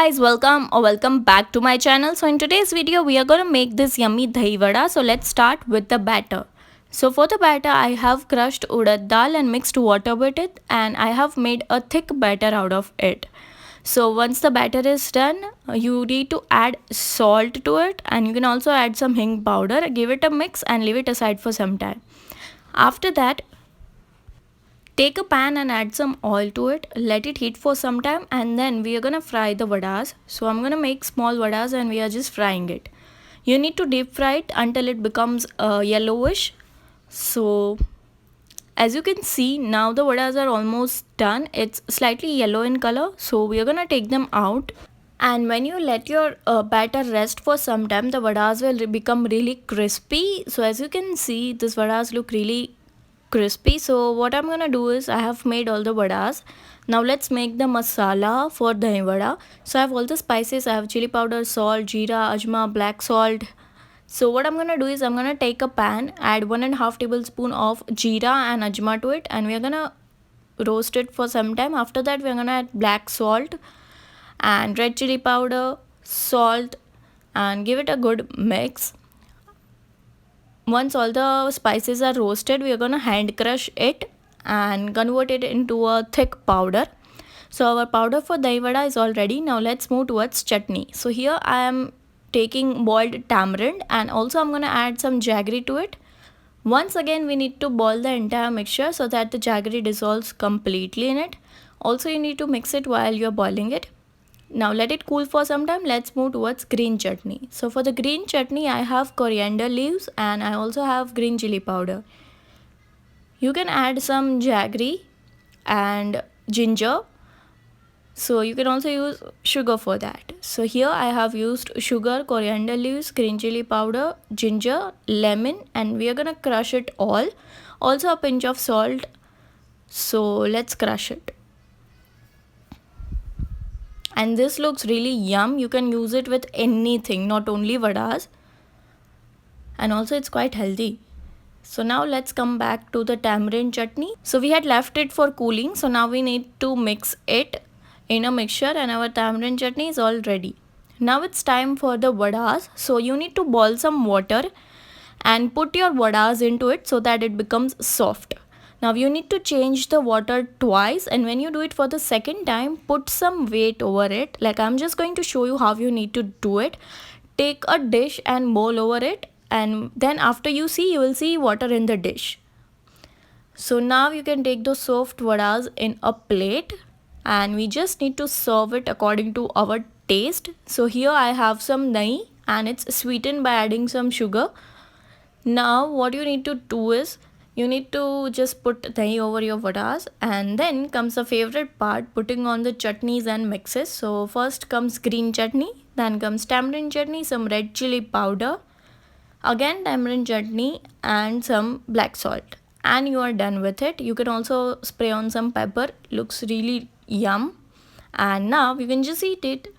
guys, welcome back to my channel. So in today's video we are going to make this yummy dahi vada. So let's start with the batter. So for the batter I have crushed urad dal and mixed water with it, and I have made a thick batter out of it. So once the batter is done, you need to add salt to it, and you can also add some hing powder. Give it a mix and leave it aside for some time. After that, take a pan and add some oil to it. Let it heat for some time, and then we are gonna fry the vadas. So I'm gonna make small vadas and we are just frying it. You need to deep fry it until it becomes yellowish. So as you can see, now the vadas are almost done. It's slightly yellow in color. So we are gonna take them out. And when you let your batter rest for some time, the vadas will become really crispy. So as you can see, these vadas look really crispy. So what I'm gonna do is I have made all the vadas. Now let's make the masala for dahi vada. So I have all the spices. I have chili powder, salt, jeera, ajma, black salt. So what I'm gonna do is I'm gonna take a pan, add 1.5 tablespoon of jeera and ajma to it, and we're gonna roast it for some time. After that we're gonna add black salt and red chili powder, salt, and give it a good mix. Once all the spices are roasted, we are going to hand crush it and convert it into a thick powder. So our powder for dahi vada is all ready. Now let's move towards chutney. So here I am taking boiled tamarind, and also I'm going to add some jaggery to it. Once again we need to boil the entire mixture so that the jaggery dissolves completely in it. Also you need to mix it while you are boiling it. Now let it cool for some time. Let's move towards green chutney. So for the green chutney I have coriander leaves, and I also have green chili powder. You can add some jaggery and ginger. So you can also use sugar for that. So here I have used sugar, coriander leaves, green chili powder, ginger, lemon, and we are gonna crush it all. Also a pinch of salt. So let's crush it. And this looks really yum. You can use it with anything, not only vadas, and also it's quite healthy. So now let's come back to the tamarind chutney. So we had left it for cooling, so now we need to mix it in a mixture, and our tamarind chutney is all ready. Now it's time for the vadas. So you need to boil some water and put your vadas into it so that it becomes soft. Now you need to change the water twice, and when you do it for the second time, put some weight over it. Like I'm just going to show you how you need to do it. Take a dish and bowl over it, and then after you will see water in the dish. So now you can take those soft vadas in a plate, and we just need to serve it according to our taste. So here I have some dahi, and it's sweetened by adding some sugar. Now what you need to do is you need to just put dahi over your vadas, and then comes the favorite part, putting on the chutneys and mixes. So first comes green chutney, then comes tamarind chutney, some red chili powder, again tamarind chutney, and some black salt, and you are done with it. You can also spray on some pepper. Looks really yum. And now you can just eat it.